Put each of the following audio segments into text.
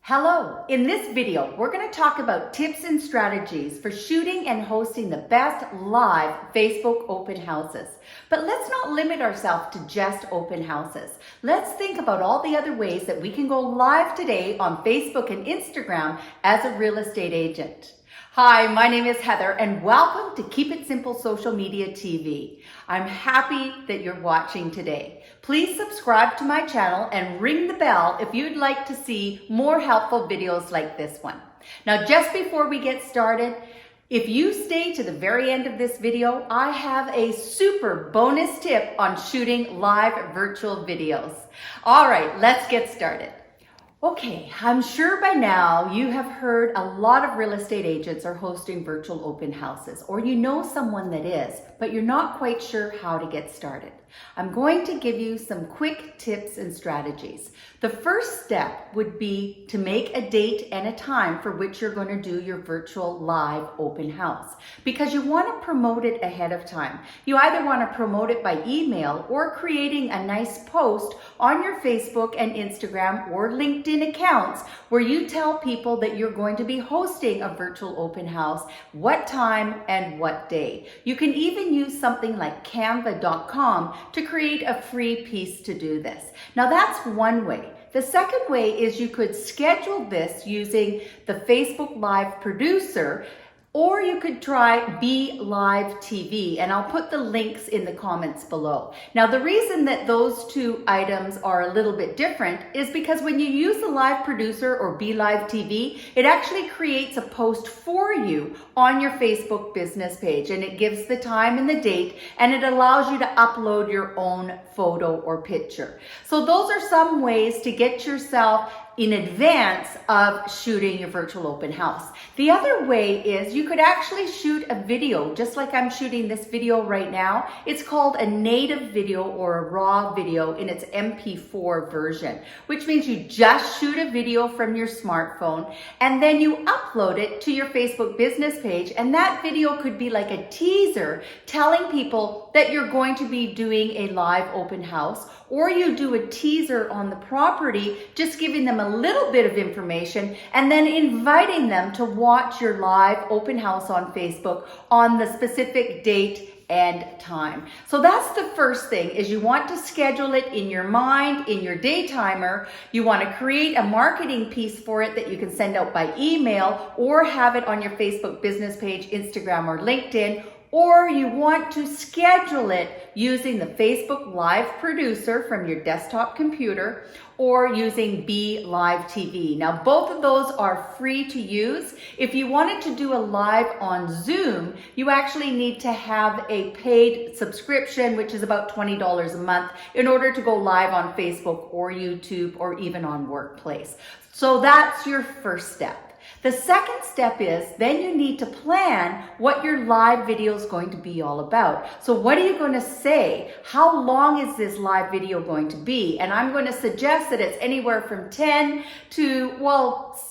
Hello, in this video, we're going to talk about tips and strategies for shooting and hosting the best live Facebook open houses. But let's not limit ourselves to just open houses. Let's think about all the other ways that we can go live today on Facebook and Instagram as a real estate agent. Hi, my name is Heather and welcome to Keep It Simple Social Media TV. I'm happy that you're watching today. Please subscribe to my channel and ring the bell if you'd like to see more helpful videos like this one. Now, just before we get started, if you stay to the very end of this video, I have a super bonus tip on shooting live virtual videos. All right, let's get started. Okay, I'm sure by now you have heard a lot of real estate agents are hosting virtual open houses, or you know someone that is, but you're not quite sure how to get started. I'm going to give you some quick tips and strategies. The first step would be to make a date and a time for which you're going to do your virtual live open house, because you want to promote it ahead of time. You either want to promote it by email or creating a nice post on your Facebook and Instagram or LinkedIn accounts where you tell people that you're going to be hosting a virtual open house, what time and what day. You can even use something like canva.com to create a free piece to do this. Now that's one way. The second way is you could schedule this using the Facebook Live producer, or you could try Be Live TV, and I'll put the links in the comments below. Now, the reason that those two items are a little bit different is because when you use the live producer or Be Live TV, it actually creates a post for you on your Facebook business page, and it gives the time and the date, and it allows you to upload your own photo or picture. So those are some ways to get yourself in advance of shooting your virtual open house. The other way is you could actually shoot a video, just like I'm shooting this video right now. It's called a native video or a raw video in its MP4 version, which means you just shoot a video from your smartphone and then you upload it to your Facebook business page, and that video could be like a teaser telling people that you're going to be doing a live open house, or you do a teaser on the property, just giving them a little bit of information and then inviting them to watch your live open house on Facebook on the specific date and time. So that's the first thing, is you want to schedule it in your mind, in your day timer. You want to create a marketing piece for it that you can send out by email or have it on your Facebook business page, Instagram or LinkedIn, or you want to schedule it using the Facebook Live producer from your desktop computer or using Be Live TV. Now, both of those are free to use. If you wanted to do a live on Zoom, you actually need to have a paid subscription, which is about $20 a month, in order to go live on Facebook or YouTube or even on Workplace. So that's your first step. The second step is then you need to plan what your live video is going to be all about. So what are you going to say? How long is this live video going to be? And I'm going to suggest that it's anywhere from 10 to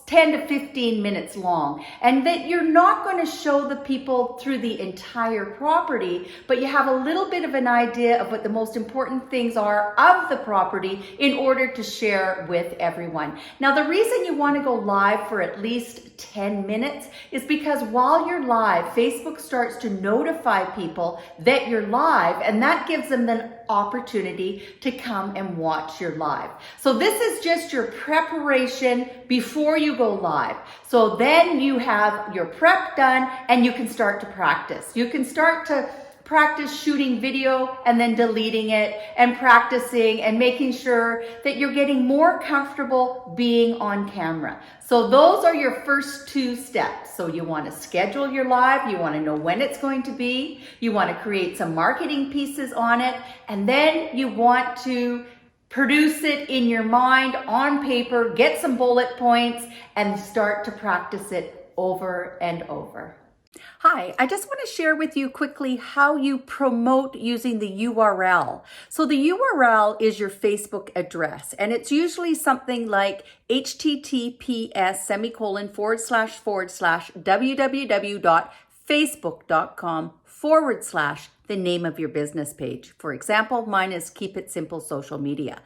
15 minutes long, and that you're not going to show the people through the entire property, but you have a little bit of an idea of what the most important things are of the property in order to share with everyone. Now, the reason you want to go live for at least 10 minutes is because while you're live, Facebook starts to notify people that you're live, and that gives them the opportunity to come and watch your live. So this is just your preparation before you go live. So then you have your prep done and you can start to practice. You can start to practice shooting video and then deleting it and practicing and making sure that you're getting more comfortable being on camera. So those are your first two steps. So you want to schedule your live, you want to know when it's going to be, you want to create some marketing pieces on it, and then you want to produce it in your mind on paper, get some bullet points, and start to practice it over and over. Hi, I just want to share with you quickly how you promote using the URL. So the URL is your Facebook address, and it's usually something like https://www.facebook.com/ the name of your business page. For example, mine is Keep It Simple Social Media.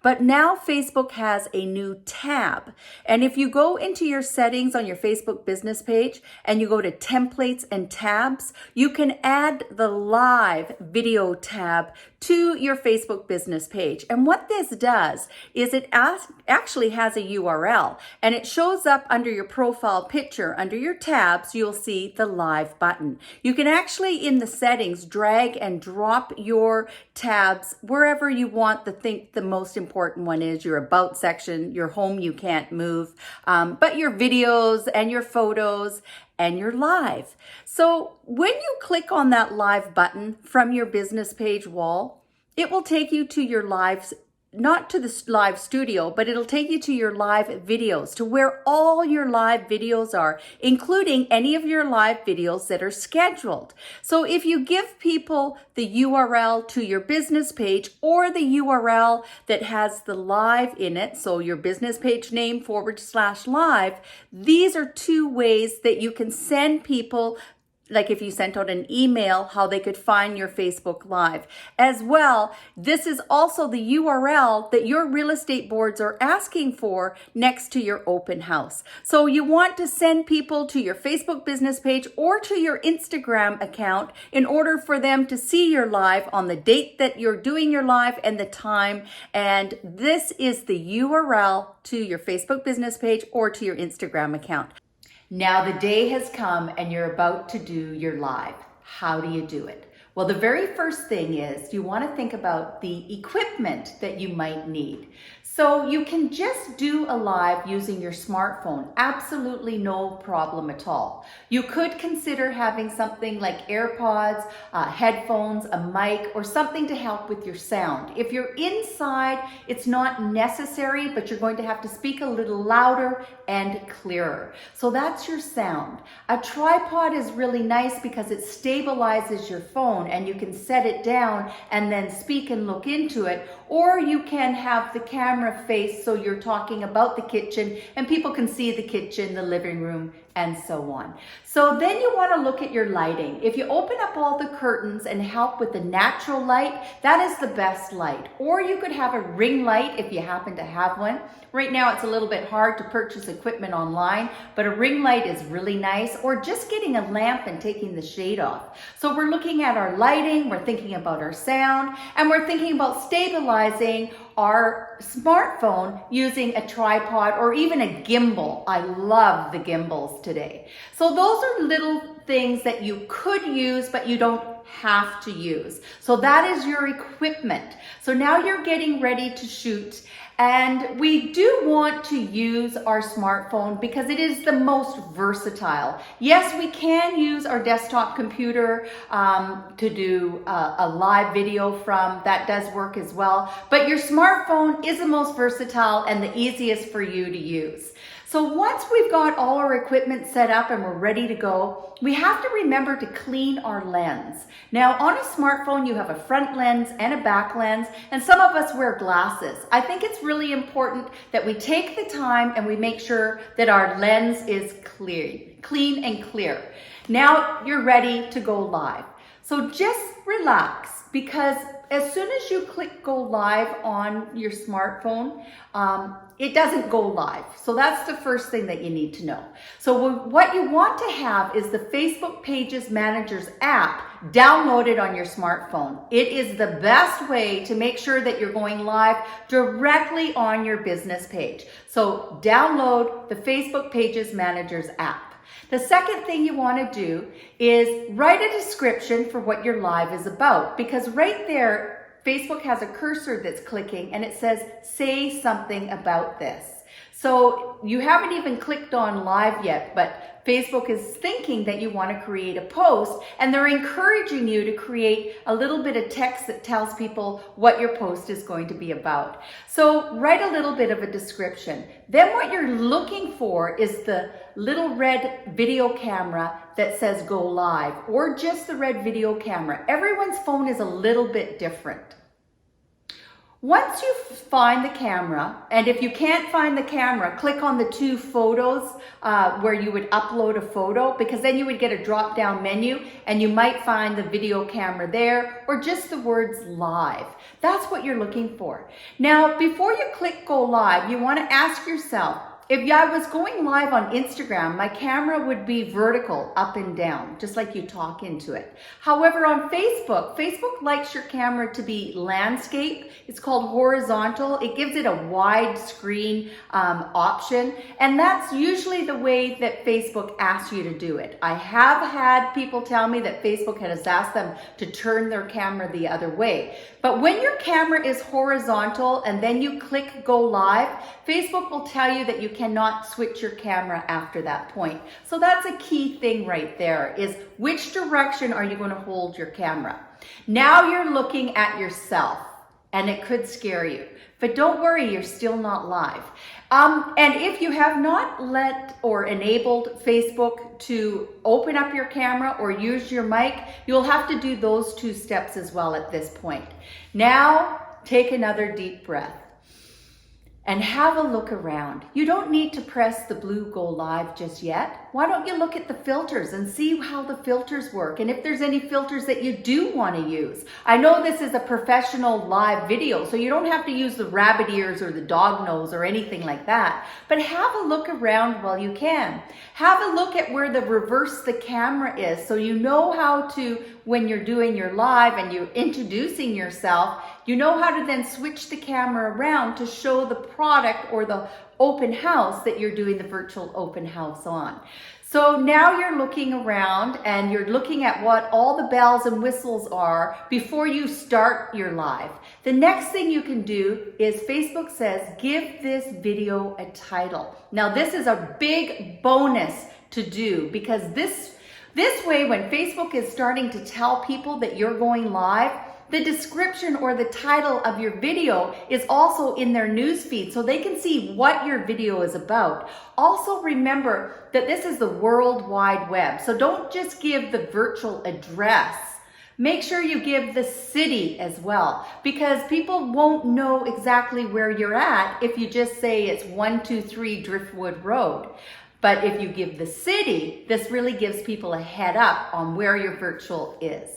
But now Facebook has a new tab. And if you go into your settings on your Facebook business page and you go to templates and tabs, you can add the live video tab to your Facebook business page. And what this does is it actually has a URL and it shows up under your profile picture. Under your tabs, you'll see the live button. You can actually in the settings drag and drop your tabs wherever you want. The most important one is your about section, your home you can't move, but your videos and your photos and your live. So when you click on that live button from your business page wall, it will take you to your live, not to the live studio, but it'll take you to your live videos, to where all your live videos are, including any of your live videos that are scheduled. So if you give people the URL to your business page or the URL that has the live in it, so your business page name /live, these are two ways that you can send people, like if you sent out an email, how they could find your Facebook Live. As well, this is also the URL that your real estate boards are asking for next to your open house. So you want to send people to your Facebook business page or to your Instagram account in order for them to see your live on the date that you're doing your live and the time. And this is the URL to your Facebook business page or to your Instagram account. Now the day has come and you're about to do your live. How do you do it? Well, the very first thing is you want to think about the equipment that you might need. So you can just do a live using your smartphone. Absolutely no problem at all. You could consider having something like AirPods, headphones, a mic, or something to help with your sound. If you're inside, it's not necessary, but you're going to have to speak a little louder and clearer. So that's your sound. A tripod is really nice because it stabilizes your phone and you can set it down and then speak and look into it. Or you can have the camera face so you're talking about the kitchen and people can see the kitchen, the living room, and so on. So then you want to look at your lighting. If you open up all the curtains and help with the natural light, that is the best light. Or you could have a ring light if you happen to have one. Right now it's a little bit hard to purchase equipment online, but a ring light is really nice, or just getting a lamp and taking the shade off. So we're looking at our lighting, we're thinking about our sound, and we're thinking about stabilizing our smartphone using a tripod or even a gimbal. I love the gimbals today. So those are little things that you could use, but you don't have to use. So that is your equipment. So now you're getting ready to shoot. And we do want to use our smartphone because it is the most versatile. Yes, we can use our desktop computer to do a live video from. That does work as well. But your smartphone is the most versatile and the easiest for you to use. So once we've got all our equipment set up and we're ready to go, we have to remember to clean our lens. Now on a smartphone, you have a front lens and a back lens, and some of us wear glasses. I think it's really important that we take the time and we make sure that our lens is clean and clear. Now you're ready to go live. So just relax, because as soon as you click go live on your smartphone, it doesn't go live. So that's the first thing that you need to know. So what you want to have is the Facebook Pages Manager's app downloaded on your smartphone. It is the best way to make sure that you're going live directly on your business page. So download the Facebook Pages Manager's app. The second thing you want to do is write a description for what your live is about, because right there, Facebook has a cursor that's clicking and it says, say something about this. So you haven't even clicked on live yet, but Facebook is thinking that you want to create a post, and they're encouraging you to create a little bit of text that tells people what your post is going to be about. So write a little bit of a description. Then what you're looking for is the little red video camera that says go live, or just the red video camera. Everyone's phone is a little bit different. Once you find the camera, and if you can't find the camera, click on the two photos where you would upload a photo, because then you would get a drop down menu and you might find the video camera there or just the words live. That's what you're looking for. Now, before you click go live, you want to ask yourself, if I was going live on Instagram, my camera would be vertical, up and down, just like you talk into it. However, on Facebook likes your camera to be landscape. It's called horizontal. It gives it a wide screen option, and that's usually the way that Facebook asks you to do it. I have had people tell me that Facebook has asked them to turn their camera the other way. But when your camera is horizontal and then you click go live, Facebook will tell you that you cannot switch your camera after that point. So that's a key thing right there, is which direction are you going to hold your camera? Now you're looking at yourself, and it could scare you. But don't worry, you're still not live. And if you have not let or enabled Facebook to open up your camera or use your mic, you'll have to do those two steps as well at this point. Now, take another deep breath and have a look around. You don't need to press the blue go live just yet. Why don't you look at the filters and see how the filters work, and if there's any filters that you do want to use. I know this is a professional live video, so you don't have to use the rabbit ears or the dog nose or anything like that, but have a look around while you can. Have a look at where the reverse the camera is, so you know how to, when you're doing your live and you're introducing yourself, you know how to then switch the camera around to show the product or the open house that you're doing the virtual open house on. So now you're looking around and you're looking at what all the bells and whistles are before you start your live. The next thing you can do is Facebook says, give this video a title. Now this is a big bonus to do, because this way, when Facebook is starting to tell people that you're going live, the description or the title of your video is also in their news feed, so they can see what your video is about. Also remember that this is the World Wide Web, so don't just give the virtual address. Make sure you give the city as well, because people won't know exactly where you're at if you just say it's 123 Driftwood Road. But if you give the city, this really gives people a head up on where your virtual is.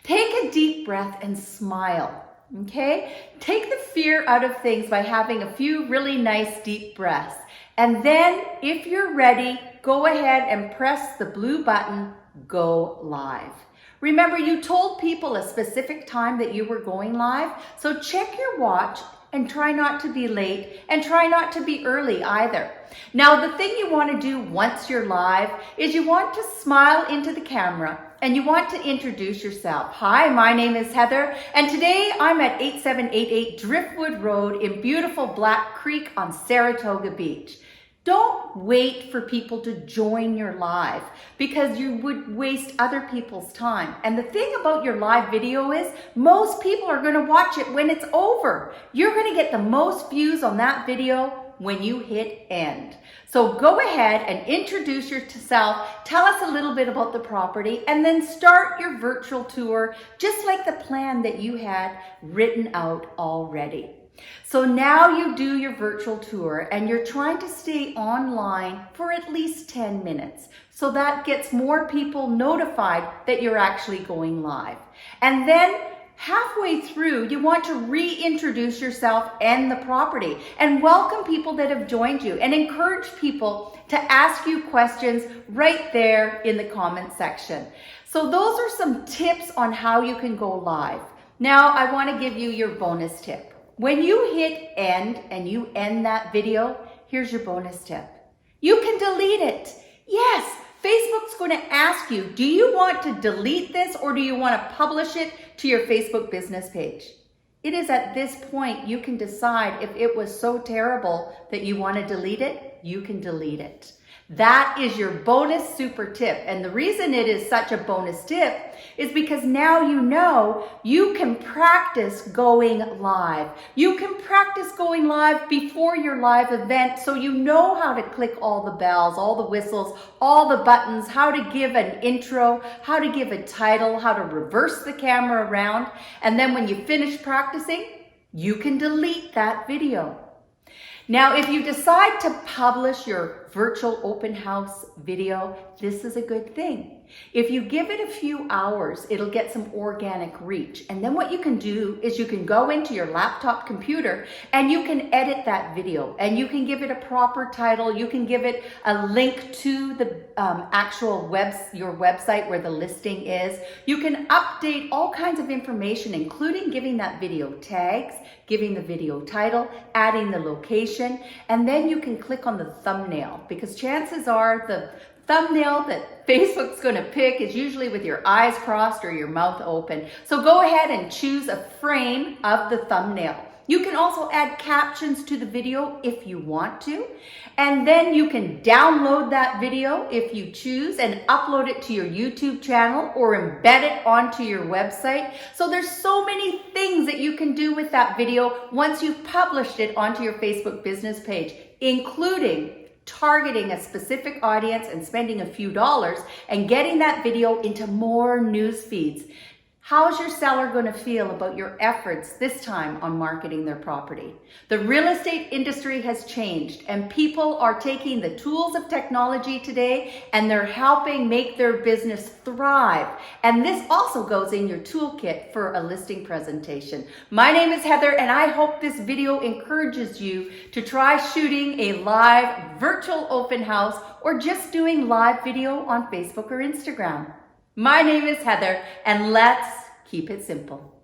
Take a deep breath and smile, okay? Take the fear out of things by having a few really nice deep breaths. And then, if you're ready, go ahead and press the blue button, go live. Remember, you told people a specific time that you were going live, so check your watch and try not to be late, and try not to be early either. Now, the thing you want to do once you're live is you want to smile into the camera and you want to introduce yourself. Hi, my name is Heather, and today I'm at 8788 Driftwood Road in beautiful Black Creek on Saratoga Beach. Don't wait for people to join your live, because you would waste other people's time. And the thing about your live video is most people are going to watch it when it's over. You're going to get the most views on that video when you hit end. So go ahead and introduce yourself, tell us a little bit about the property, and then start your virtual tour just like the plan that you had written out already. So now you do your virtual tour and you're trying to stay online for at least 10 minutes. So that gets more people notified that you're actually going live. And then halfway through, you want to reintroduce yourself and the property and welcome people that have joined you and encourage people to ask you questions right there in the comment section. So those are some tips on how you can go live. Now I want to give you your bonus tip. When you hit end and you end that video, here's your bonus tip. You can delete it. Yes, Facebook's going to ask you, do you want to delete this or do you want to publish it to your Facebook business page? It is at this point you can decide if it was so terrible that you want to delete it, you can delete it. That is your bonus super tip. And the reason it is such a bonus tip is because now you know you can practice going live. You can practice going live before your live event, so you know how to click all the bells, all the whistles, all the buttons, how to give an intro, how to give a title, how to reverse the camera around. And then when you finish practicing, You can delete that video. Now, if you decide to publish your virtual open house video, this is a good thing. If you give it a few hours, it'll get some organic reach. And then what you can do is you can go into your laptop computer and you can edit that video and you can give it a proper title. You can give it a link to the actual your website where the listing is. You can update all kinds of information, including giving that video tags, giving the video title, adding the location, and then you can click on the thumbnail, because chances are the thumbnail that Facebook's going to pick is usually with your eyes crossed or your mouth open. So go ahead and choose a frame of the thumbnail. You can also add captions to the video if you want to. And then you can download that video if you choose and upload it to your YouTube channel or embed it onto your website. So there's so many things that you can do with that video once you've published it onto your Facebook business page, including targeting a specific audience and spending a few dollars and getting that video into more news feeds. How's your seller going to feel about your efforts this time on marketing their property? The real estate industry has changed and people are taking the tools of technology today and they're helping make their business thrive. And this also goes in your toolkit for a listing presentation. My name is Heather and I hope this video encourages you to try shooting a live virtual open house or just doing live video on Facebook or Instagram. My name is Heather, and let's keep it simple.